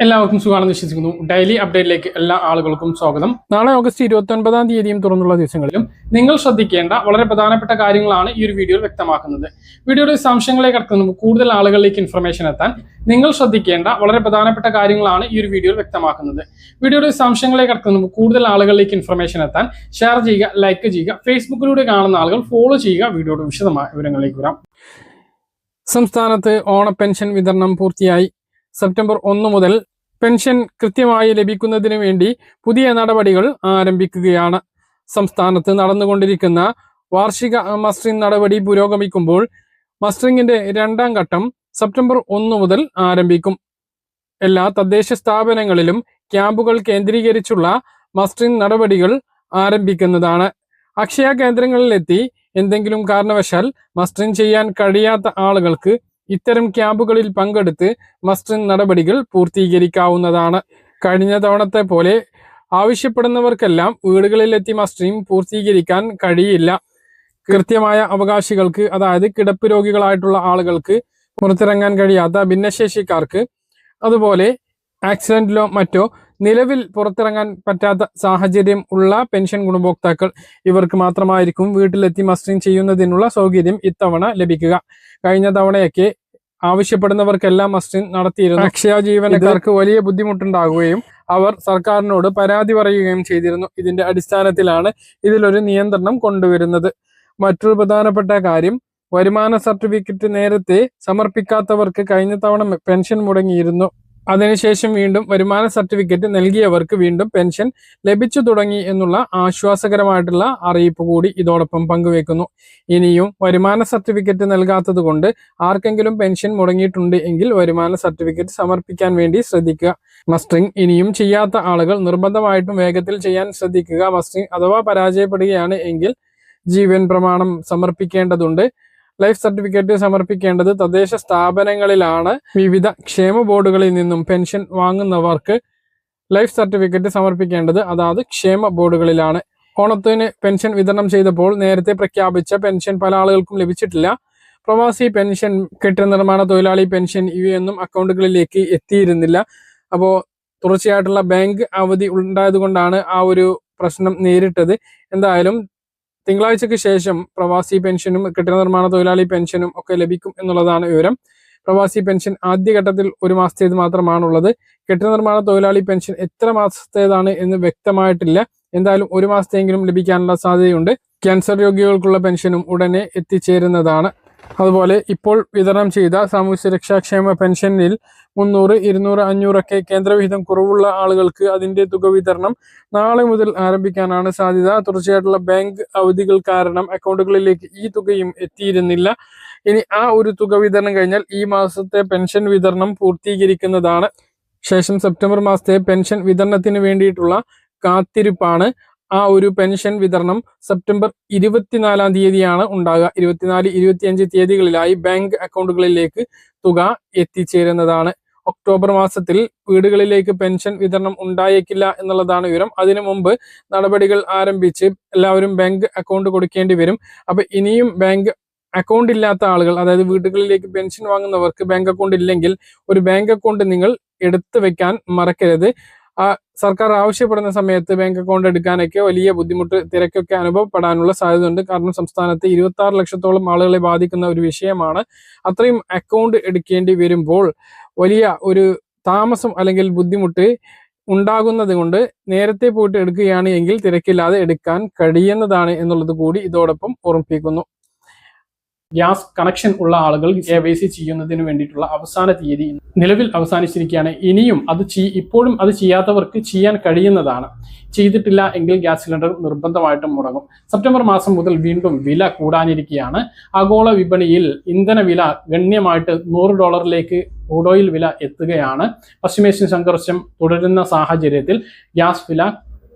എല്ലാവർക്കും സുഖമാണെന്ന് വിശ്വസിക്കുന്നു. ഡെയിലി അപ്ഡേറ്റിലേക്ക് എല്ലാ ആളുകൾക്കും സ്വാഗതം. നാളെ ഓഗസ്റ്റ് 29 തീയതിയും തുറന്നുള്ള ദിവസങ്ങളിലും നിങ്ങൾ ശ്രദ്ധിക്കേണ്ട വളരെ പ്രധാനപ്പെട്ട കാര്യങ്ങളാണ് ഈ ഒരു വീഡിയോയിൽ വ്യക്തമാക്കുന്നത്. വീഡിയോയുടെ സംശയങ്ങളിലേക്ക് കടക്കുന്ന കൂടുതൽ ആളുകളിലേക്ക് ഇൻഫർമേഷൻ എത്താൻ നിങ്ങൾ ശ്രദ്ധിക്കേണ്ട വളരെ പ്രധാനപ്പെട്ട കാര്യങ്ങളാണ് ഈ ഒരു വീഡിയോയിൽ വ്യക്തമാക്കുന്നത്. വീഡിയോയുടെ സംശയങ്ങളിലേക്ക് കടക്കുന്ന കൂടുതൽ ആളുകളിലേക്ക് ഇൻഫർമേഷൻ എത്താൻ ഷെയർ ചെയ്യുക, ലൈക്ക് ചെയ്യുക, ഫേസ്ബുക്കിലൂടെ കാണുന്ന ആളുകൾ ഫോളോ ചെയ്യുക. വീഡിയോയുടെ വിശദമായ വിവരങ്ങളിലേക്ക് വരാം. സംസ്ഥാനത്ത് ഓണ പെൻഷൻ വിതരണം പൂർത്തിയായി. സെപ്റ്റംബർ 1 മുതൽ പെൻഷൻ കൃത്യമായി ലഭിക്കുന്നതിന് വേണ്ടി പുതിയ നടപടികൾ ആരംഭിക്കുകയാണ്. സംസ്ഥാനത്ത് നടന്നുകൊണ്ടിരിക്കുന്ന വാർഷിക മസ്റ്ററിംഗ് നടപടി പുരോഗമിക്കുമ്പോൾ മസ്റ്ററിംഗിന്റെ 2ാം ഘട്ടം സെപ്റ്റംബർ 1 മുതൽ ആരംഭിക്കും. എല്ലാ തദ്ദേശ സ്ഥാപനങ്ങളിലും ക്യാമ്പുകൾ കേന്ദ്രീകരിച്ചുള്ള മസ്റ്ററിംഗ് നടപടികൾ ആരംഭിക്കുന്നതാണ്. അക്ഷയ കേന്ദ്രങ്ങളിലെത്തി എന്തെങ്കിലും കാരണവശാൽ മസ്റ്ററിംഗ് ചെയ്യാൻ കഴിയാത്ത ആളുകൾക്ക് ഇത്തരം ക്യാമ്പുകളിൽ പങ്കെടുത്ത് മസ്റ്ററിംഗ് നടപടികൾ പൂർത്തീകരിക്കാവുന്നതാണ്. കഴിഞ്ഞ തവണത്തെ പോലെ ആവശ്യപ്പെടുന്നവർക്കെല്ലാം വീടുകളിലെത്തി മസ്റ്ററിംഗ് പൂർത്തീകരിക്കാൻ കഴിയില്ല. കൃത്യമായ അവകാശികൾക്ക്, അതായത് കിടപ്പ് രോഗികളായിട്ടുള്ള ആളുകൾക്ക്, പുറത്തിറങ്ങാൻ കഴിയാത്ത ഭിന്നശേഷിക്കാർക്ക്, അതുപോലെ ആക്സിഡന്റിലോ മറ്റോ നിലവിൽ പുറത്തിറങ്ങാൻ പറ്റാത്ത സാഹചര്യം ഉള്ള പെൻഷൻ ഗുണഭോക്താക്കൾ, ഇവർക്ക് മാത്രമായിരിക്കും വീട്ടിലെത്തി മസ്റ്ററിംഗ് ചെയ്യുന്നതിനുള്ള സൗകര്യം ഇത്തവണ ലഭിക്കുക. കഴിഞ്ഞ തവണയൊക്കെ ആവശ്യപ്പെടുന്നവർക്കെല്ലാം മസ്റ്ററിംഗ് നടത്തിയിരുന്നു. അക്ഷയ ജീവനക്കാർക്ക് വലിയ ബുദ്ധിമുട്ടുണ്ടാകുകയും അവർ സർക്കാരിനോട് പരാതി പറയുകയും ചെയ്തിരുന്നു. ഇതിന്റെ അടിസ്ഥാനത്തിലാണ് ഇതിലൊരു നിയന്ത്രണം കൊണ്ടുവരുന്നത്. മറ്റൊരു പ്രധാനപ്പെട്ട കാര്യം, വരുമാന സർട്ടിഫിക്കറ്റ് നേരത്തെ സമർപ്പിക്കാത്തവർക്ക് കഴിഞ്ഞ തവണ പെൻഷൻ മുടങ്ങിയിരുന്നു. അതിനുശേഷം വീണ്ടും വരുമാന സർട്ടിഫിക്കറ്റ് നൽകിയവർക്ക് വീണ്ടും പെൻഷൻ ലഭിച്ചു തുടങ്ങി എന്നുള്ള ആശ്വാസകരമായിട്ടുള്ള അറിയിപ്പ് കൂടി ഇതോടൊപ്പം പങ്കുവെക്കുന്നു. ഇനിയും വരുമാന സർട്ടിഫിക്കറ്റ് നൽകാത്തത് കൊണ്ട് ആർക്കെങ്കിലും പെൻഷൻ മുടങ്ങിയിട്ടുണ്ട് എങ്കിൽ വരുമാന സർട്ടിഫിക്കറ്റ് സമർപ്പിക്കാൻ വേണ്ടി ശ്രദ്ധിക്കുക. മസ്റ്ററിംഗ് ഇനിയും ചെയ്യാത്ത ആളുകൾ നിർബന്ധമായിട്ടും വേഗത്തിൽ ചെയ്യാൻ ശ്രദ്ധിക്കുക. മസ്റ്ററിംഗ് അഥവാ പരാജയപ്പെടുകയാണ് എങ്കിൽ ജീവൻ പ്രമാണം സമർപ്പിക്കേണ്ടതുണ്ട്. ലൈഫ് സർട്ടിഫിക്കറ്റ് സമർപ്പിക്കേണ്ടത് തദ്ദേശ സ്ഥാപനങ്ങളിലാണ്. വിവിധ ക്ഷേമ ബോർഡുകളിൽ നിന്നും പെൻഷൻ വാങ്ങുന്നവർക്ക് ലൈഫ് സർട്ടിഫിക്കറ്റ് സമർപ്പിക്കേണ്ടത് അതാത് ക്ഷേമ ബോർഡുകളിലാണ്. ഓണത്തിന് പെൻഷൻ വിതരണം ചെയ്തപ്പോൾ നേരത്തെ പ്രഖ്യാപിച്ച പെൻഷൻ പല ആളുകൾക്കും ലഭിച്ചിട്ടില്ല. പ്രവാസി പെൻഷൻ, കെട്ടിട നിർമ്മാണ തൊഴിലാളി പെൻഷൻ ഇവയൊന്നും അക്കൗണ്ടുകളിലേക്ക് എത്തിയിരുന്നില്ല. അപ്പോൾ തുടർച്ചയായിട്ടുള്ള ബാങ്ക് അവധി ഉണ്ടായതുകൊണ്ടാണ് ആ ഒരു പ്രശ്നം നേരിട്ടത്. എന്തായാലും തിങ്കളാഴ്ചയ്ക്ക് ശേഷം പ്രവാസി പെൻഷനും കെട്ടിട നിർമ്മാണ തൊഴിലാളി പെൻഷനും ഒക്കെ ലഭിക്കും എന്നുള്ളതാണ് വിവരം. പ്രവാസി പെൻഷൻ ആദ്യഘട്ടത്തിൽ 1 മാസത്തേത് മാത്രമാണുള്ളത്. കെട്ടിട നിർമ്മാണ തൊഴിലാളി പെൻഷൻ എത്ര മാസത്തേതാണ് എന്ന് വ്യക്തമായിട്ടില്ല. എന്തായാലും 1 മാസത്തെങ്കിലും ലഭിക്കാനുള്ള സാധ്യതയുണ്ട്. ക്യാൻസർ രോഗികൾക്കുള്ള പെൻഷനും ഉടനെ എത്തിച്ചേരുന്നതാണ്. അതുപോലെ ഇപ്പോൾ വിതരണം ചെയ്ത സാമൂഹ്യ സുരക്ഷാ ക്ഷേമ പെൻഷനിൽ 300, 200, 500 ഒക്കെ കേന്ദ്രവിഹിതം കുറവുള്ള ആളുകൾക്ക് അതിന്റെ തുക വിതരണം നാളെ മുതൽ ആരംഭിക്കാനാണ് സാധ്യത. തുടർച്ചയായിട്ടുള്ള ബാങ്ക് അവധികൾ കാരണം അക്കൗണ്ടുകളിലേക്ക് ഈ തുകയും എത്തിയിരുന്നില്ല. ഇനി ആ ഒരു തുക വിതരണം കഴിഞ്ഞാൽ ഈ മാസത്തെ പെൻഷൻ വിതരണം പൂർത്തീകരിക്കുന്നതാണ്. ശേഷം സെപ്റ്റംബർ മാസത്തെ പെൻഷൻ വിതരണത്തിന് വേണ്ടിയിട്ടുള്ള കാത്തിരിപ്പാണ്. ആ ഒരു പെൻഷൻ വിതരണം സെപ്റ്റംബർ 24 തീയതിയാണ് ഉണ്ടാകുക. 24, 25 തീയതികളിലായി ബാങ്ക് അക്കൗണ്ടുകളിലേക്ക് തുക എത്തിച്ചേരുന്നതാണ്. ഒക്ടോബർ മാസത്തിൽ വീടുകളിലേക്ക് പെൻഷൻ വിതരണം ഉണ്ടായേക്കില്ല എന്നുള്ളതാണ് വിവരം. അതിനു മുമ്പ് നടപടികൾ ആരംഭിച്ച് എല്ലാവരും ബാങ്ക് അക്കൗണ്ട് കൊടുക്കേണ്ടി വരും. അപ്പൊ ഇനിയും ബാങ്ക് അക്കൗണ്ട് ഇല്ലാത്ത ആളുകൾ, അതായത് വീടുകളിലേക്ക് പെൻഷൻ വാങ്ങുന്നവർക്ക് ബാങ്ക് അക്കൗണ്ട് ഇല്ലെങ്കിൽ ഒരു ബാങ്ക് അക്കൗണ്ട് നിങ്ങൾ എടുത്തു വെക്കാൻ മറക്കരുത്. സർക്കാർ ആവശ്യപ്പെടുന്ന സമയത്ത് ബാങ്ക് അക്കൗണ്ട് എടുക്കാനൊക്കെ വലിയ ബുദ്ധിമുട്ട്, തിരക്കൊക്കെ അനുഭവപ്പെടാനുള്ള സാധ്യതയുണ്ട്. കാരണം സംസ്ഥാനത്ത് 26 ലക്ഷത്തോളം ആളുകളെ ബാധിക്കുന്ന ഒരു വിഷയമാണ്. അത്രയും അക്കൗണ്ട് എടുക്കേണ്ടി വരുമ്പോൾ വലിയ ഒരു താമസം അല്ലെങ്കിൽ ബുദ്ധിമുട്ട് ഉണ്ടാകുന്നത് കൊണ്ട് നേരത്തെ പോയിട്ട് എടുക്കുകയാണ് എങ്കിൽ തിരക്കില്ലാതെ എടുക്കാൻ കഴിയുന്നതാണ് എന്നുള്ളത് കൂടി ഇതോടൊപ്പം ഓർമ്മിപ്പിക്കുന്നു. ഗ്യാസ് കണക്ഷൻ ഉള്ള ആളുകൾ KYC ചെയ്യുന്നതിന് വേണ്ടിയിട്ടുള്ള അവസാന തീയതി നിലവിൽ അവസാനിച്ചിരിക്കുകയാണ്. ഇനിയും ഇപ്പോഴും അത് ചെയ്യാത്തവർക്ക് ചെയ്യാൻ കഴിയുന്നതാണ്. ചെയ്തിട്ടില്ല എങ്കിൽ ഗ്യാസ് സിലിണ്ടർ നിർബന്ധമായിട്ടും മുടങ്ങും. സെപ്റ്റംബർ മാസം മുതൽ വീണ്ടും വില കൂടാനിരിക്കുകയാണ്. ആഗോള വിപണിയിൽ ഇന്ധന വില ഗണ്യമായിട്ട് $100 ക്രൂഡ് ഓയിൽ വില എത്തുകയാണ്. പശ്ചിമേഷ്യൻ സംഘർഷം തുടരുന്ന സാഹചര്യത്തിൽ ഗ്യാസ് വില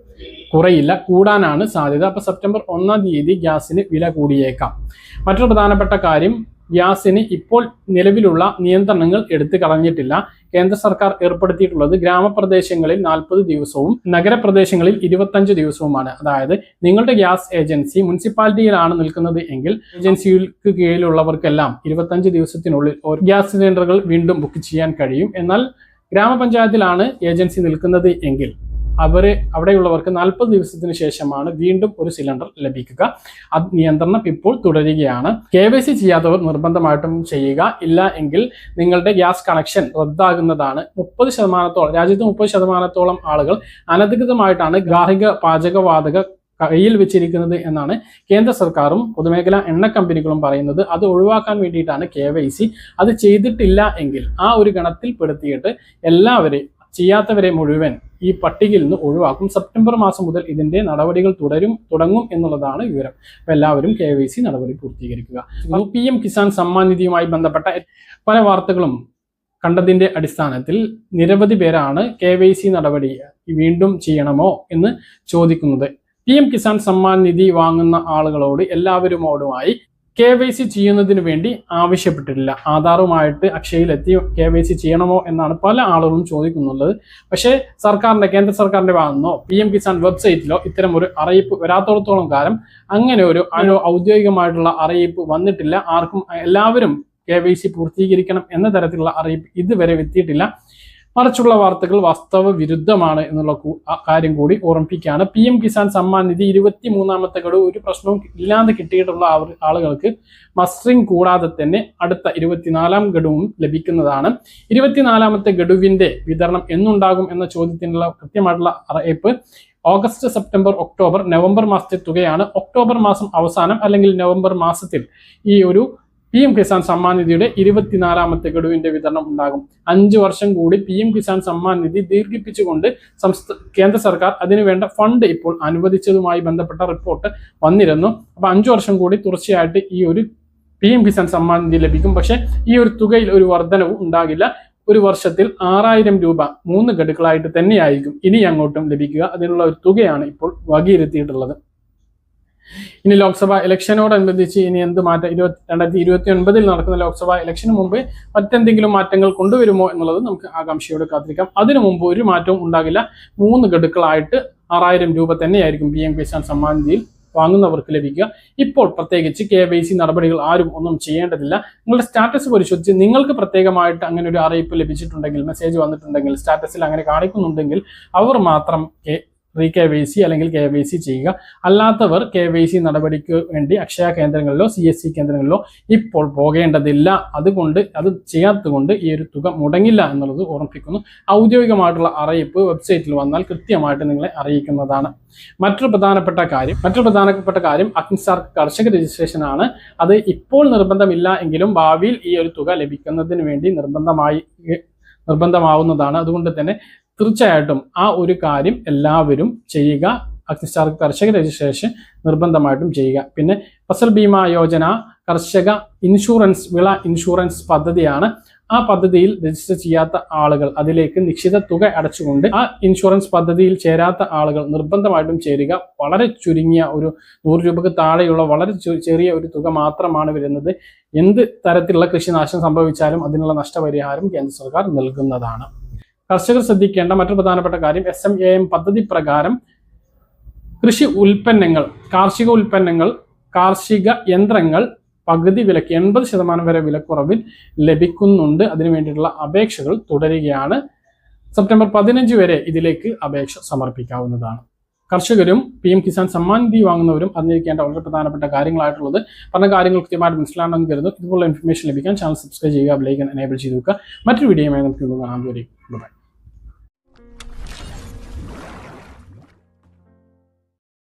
കുറയില്ല, കൂടാനാണ് സാധ്യത. അപ്പോൾ സെപ്റ്റംബർ 1 തീയതി ഗ്യാസിന് വില കൂടിയേക്കാം. മറ്റൊരു പ്രധാനപ്പെട്ട കാര്യം, ഗ്യാസിന് ഇപ്പോൾ നിലവിലുള്ള നിയന്ത്രണങ്ങൾ എടുത്തു കളഞ്ഞിട്ടില്ല. കേന്ദ്ര സർക്കാർ ഏർപ്പെടുത്തിയിട്ടുള്ളത് ഗ്രാമപ്രദേശങ്ങളിൽ 40 ദിവസവും നഗരപ്രദേശങ്ങളിൽ 25 ദിവസവുമാണ്. അതായത് നിങ്ങളുടെ ഗ്യാസ് ഏജൻസി മുനിസിപ്പാലിറ്റിയിലാണ് നിൽക്കുന്നത് എങ്കിൽ ഏജൻസിക്ക് കീഴിലുള്ളവർക്കെല്ലാം 25 ദിവസത്തിനുള്ളിൽ ഗ്യാസ് സിലിണ്ടറുകൾ വീണ്ടും ബുക്ക് ചെയ്യാൻ കഴിയും. എന്നാൽ ഗ്രാമപഞ്ചായത്തിലാണ് ഏജൻസി നിൽക്കുന്നത് എങ്കിൽ അവിടെയുള്ളവർക്ക് 40 ദിവസത്തിന് ശേഷമാണ് വീണ്ടും ഒരു സിലിണ്ടർ ലഭിക്കുക. അത് നിയന്ത്രണം ഇപ്പോൾ തുടരുകയാണ്. KYC ചെയ്യാത്തവർ നിർബന്ധമായിട്ടും ചെയ്യുക. ഇല്ല എങ്കിൽ നിങ്ങളുടെ ഗ്യാസ് കണക്ഷൻ റദ്ദാകുന്നതാണ്. 30%, രാജ്യത്ത് 30% ആളുകൾ അനധികൃതമായിട്ടാണ് ഗാർഹിക പാചകവാതക കയ്യിൽ വെച്ചിരിക്കുന്നത് എന്നാണ് കേന്ദ്ര സർക്കാരും പൊതുമേഖലാ എണ്ണ കമ്പനികളും പറയുന്നത്. അത് ഒഴിവാക്കാൻ വേണ്ടിയിട്ടാണ് KYC. അത് ചെയ്തിട്ടില്ല എങ്കിൽ ആ ഒരു ഗണത്തിൽ പെടുത്തിയിട്ട് എല്ലാവരെയും ചെയ്യാത്തവരെ മുഴുവൻ ഈ പട്ടികയിൽ നിന്ന് ഒഴിവാക്കും. സെപ്റ്റംബർ മാസം മുതൽ ഇതിന്റെ നടപടികൾ തുടങ്ങും എന്നുള്ളതാണ് വിവരം. അപ്പോൾ എല്ലാവരും KYC നടപടി പൂർത്തീകരിക്കുക. PM കിസാൻ സമ്മാൻ നിധിയുമായി ബന്ധപ്പെട്ട പല വാർത്തകളും കണ്ടതിന്റെ അടിസ്ഥാനത്തിൽ നിരവധി പേരാണ് KYC നടപടി വീണ്ടും ചെയ്യണമോ എന്ന് ചോദിക്കുന്നത്. PM കിസാൻ സമ്മാൻ നിധി വാങ്ങുന്ന ആളുകളോട് എല്ലാവരുമോടുമായി KYC ചെയ്യുന്നതിന് വേണ്ടി ആവശ്യപ്പെട്ടിട്ടില്ല. ആധാറുമായിട്ട് അക്ഷയയിലെത്തി KYC ചെയ്യണമോ എന്നാണ് പല ആളുകളും ചോദിക്കുന്നുള്ളത്. പക്ഷേ കേന്ദ്ര സർക്കാരിന്റെ ഭാഗത്തുനിന്നോ PM കിസാൻ വെബ്സൈറ്റിലോ ഇത്തരം ഒരു അറിയിപ്പ് വരാത്തോടത്തോളം കാലം അങ്ങനെ ഒരു ഔദ്യോഗികമായിട്ടുള്ള അറിയിപ്പ് വന്നിട്ടില്ല. എല്ലാവരും KYC പൂർത്തീകരിക്കണം എന്ന തരത്തിലുള്ള അറിയിപ്പ് ഇതുവരെ എത്തിയിട്ടില്ല. മറിച്ചുള്ള വാർത്തകൾ വാസ്തവ വിരുദ്ധമാണ് എന്നുള്ള കാര്യം കൂടി ഓർമ്മിപ്പിക്കുകയാണ്. PM കിസാൻ സമ്മാൻ നിധി 23ാമത്തെ ഗഡു ഒരു പ്രശ്നവും ഇല്ലാതെ കിട്ടിയിട്ടുള്ള ആളുകൾക്ക് മസ്റ്ററിംഗ് കൂടാതെ തന്നെ അടുത്ത 24ാം ഗഡുവും ലഭിക്കുന്നതാണ്. 24ാമത്തെ ഗഡുവിന്റെ വിതരണം എന്നുണ്ടാകും എന്ന ചോദ്യത്തിനുള്ള കൃത്യമായിട്ടുള്ള അറിയിപ്പ് ഓഗസ്റ്റ്, സെപ്റ്റംബർ, ഒക്ടോബർ, നവംബർ മാസത്തെ തുകയാണ്. ഒക്ടോബർ മാസം അവസാനം അല്ലെങ്കിൽ നവംബർ മാസത്തിൽ ഈ ഒരു PM കിസാൻ സമ്മാൻ നിധിയുടെ 24ാമത്തെ ഗഡുവിന്റെ വിതരണം ഉണ്ടാകും. 5 വർഷം കൂടി PM കിസാൻ സമ്മാൻ നിധി ദീർഘിപ്പിച്ചുകൊണ്ട് കേന്ദ്ര സർക്കാർ അതിനുവേണ്ട ഫണ്ട് ഇപ്പോൾ അനുവദിച്ചതുമായി ബന്ധപ്പെട്ട റിപ്പോർട്ട് വന്നിരുന്നു. അപ്പൊ 5 വർഷം കൂടി തുടർച്ചയായിട്ട് ഈ ഒരു PM കിസാൻ സമ്മാൻ നിധി ലഭിക്കും. പക്ഷെ ഈ ഒരു തുകയിൽ ഒരു വർധനവും ഉണ്ടാകില്ല. ഒരു വർഷത്തിൽ 6000 രൂപ 3 ഗഡുക്കളായിട്ട് തന്നെയായിരിക്കും ഇനി അങ്ങോട്ടും ലഭിക്കുക. അതിനുള്ള ഒരു തുകയാണ് ഇപ്പോൾ വകയിരുത്തിയിട്ടുള്ളത്. ഇനി ലോക്സഭാ ഇലക്ഷനോടനുബന്ധിച്ച് ഇനി എന്ത് മാറ്റം 2029 നടക്കുന്ന ലോക്സഭാ ഇലക്ഷന് മുമ്പ് മറ്റെന്തെങ്കിലും മാറ്റങ്ങൾ കൊണ്ടുവരുമോ എന്നുള്ളത് നമുക്ക് ആകാംക്ഷയോടെ കാത്തിരിക്കാം. അതിനു മുമ്പ് ഒരു മാറ്റവും ഉണ്ടാകില്ല. 3 ഗഡുക്കളായിട്ട് 6000 രൂപ തന്നെയായിരിക്കും PM കിസാൻ സമ്മാൻ നിധിയിൽ വാങ്ങുന്നവർക്ക് ലഭിക്കുക. ഇപ്പോൾ പ്രത്യേകിച്ച് KYC നടപടികൾ ആരും ഒന്നും ചെയ്യേണ്ടതില്ല. നിങ്ങളുടെ സ്റ്റാറ്റസ് പരിശോധിച്ച് നിങ്ങൾക്ക് പ്രത്യേകമായിട്ട് അങ്ങനെ ഒരു അറിയിപ്പ് ലഭിച്ചിട്ടുണ്ടെങ്കിൽ, മെസ്സേജ് വന്നിട്ടുണ്ടെങ്കിൽ, സ്റ്റാറ്റസിൽ അങ്ങനെ കാണിക്കുന്നുണ്ടെങ്കിൽ അവർ മാത്രം KYC അല്ലെങ്കിൽ KYC ചെയ്യുക. അല്ലാത്തവർ KYC നടപടിക്ക് വേണ്ടി അക്ഷയ കേന്ദ്രങ്ങളിലോ CSC കേന്ദ്രങ്ങളിലോ ഇപ്പോൾ പോകേണ്ടതില്ല. അതുകൊണ്ട് അത് ചെയ്യാത്തതുകൊണ്ട് ഈ ഒരു തുക മുടങ്ങില്ല എന്നുള്ളത് ഓർമ്മിപ്പിക്കുന്നു. ഔദ്യോഗികമായിട്ടുള്ള അറിയിപ്പ് വെബ്സൈറ്റിൽ വന്നാൽ കൃത്യമായിട്ട് നിങ്ങളെ അറിയിക്കുന്നതാണ്. മറ്റൊരു പ്രധാനപ്പെട്ട കാര്യം അഗ്നിസാർ കർഷക രജിസ്ട്രേഷൻ ആണ്. അത് ഇപ്പോൾ നിർബന്ധമില്ല എങ്കിലും ഭാവിയിൽ ഈ ഒരു തുക ലഭിക്കുന്നതിന് വേണ്ടി നിർബന്ധമാവുന്നതാണ്. അതുകൊണ്ട് തന്നെ തീർച്ചയായിട്ടും ആ ഒരു കാര്യം എല്ലാവരും ചെയ്യുക. അഗ്നിസാർ കർഷക രജിസ്ട്രേഷൻ നിർബന്ധമായിട്ടും ചെയ്യുക. പിന്നെ ഫസൽ ബീമാ യോജന കർഷക ഇൻഷുറൻസ് വിള ഇൻഷുറൻസ് പദ്ധതിയാണ്. ആ പദ്ധതിയിൽ രജിസ്റ്റർ ചെയ്യാത്ത ആളുകൾ അതിലേക്ക് നിശ്ചിത തുക അടച്ചുകൊണ്ട് ആ ഇൻഷുറൻസ് പദ്ധതിയിൽ ചേരാത്ത ആളുകൾ നിർബന്ധമായിട്ടും ചേരുക. വളരെ ചുരുങ്ങിയ ഒരു 100 രൂപക്ക് താഴെയുള്ള വളരെ ചെറിയ ഒരു തുക മാത്രമാണ് വരുന്നത്. എന്ത് തരത്തിലുള്ള കൃഷിനാശം സംഭവിച്ചാലും അതിനുള്ള നഷ്ടപരിഹാരം കേന്ദ്ര സർക്കാർ നൽകുന്നതാണ്. കർഷകർ ശ്രദ്ധിക്കേണ്ട മറ്റൊരു പ്രധാനപ്പെട്ട കാര്യം SMAM പദ്ധതി പ്രകാരം കൃഷി ഉൽപ്പന്നങ്ങൾ, കാർഷിക ഉൽപ്പന്നങ്ങൾ, കാർഷിക യന്ത്രങ്ങൾ പകുതി വിലക്ക് 80% വരെ വിലക്കുറവിൽ ലഭിക്കുന്നുണ്ട്. അതിനു വേണ്ടിയിട്ടുള്ള അപേക്ഷകൾ തുടരുകയാണ്. സെപ്റ്റംബർ 15 വരെ ഇതിലേക്ക് അപേക്ഷ സമർപ്പിക്കാവുന്നതാണ്. കർഷകരും PM കിസാൻ സമ്മാൻ നിധി വാങ്ങുന്നവരും അറിഞ്ഞിരിക്കേണ്ട വളരെ പ്രധാനപ്പെട്ട കാര്യങ്ങളായിട്ടുള്ളത് പറഞ്ഞ കാര്യങ്ങൾ കൃത്യമായിട്ട് മനസ്സിലാണെന്ന് കരുതുന്നു. ഇതുപോലുള്ള ഇൻഫർമേഷൻ ലഭിക്കാൻ ചാനൽ സബ്സ്ക്രൈബ് ചെയ്യുക, ബെൽ ഐക്കൺ എനേബിൾ ചെയ്ത് വെക്കുക. മറ്റൊരു വീഡിയോയുമായി നമുക്ക് കാണാൻ. ബൈ.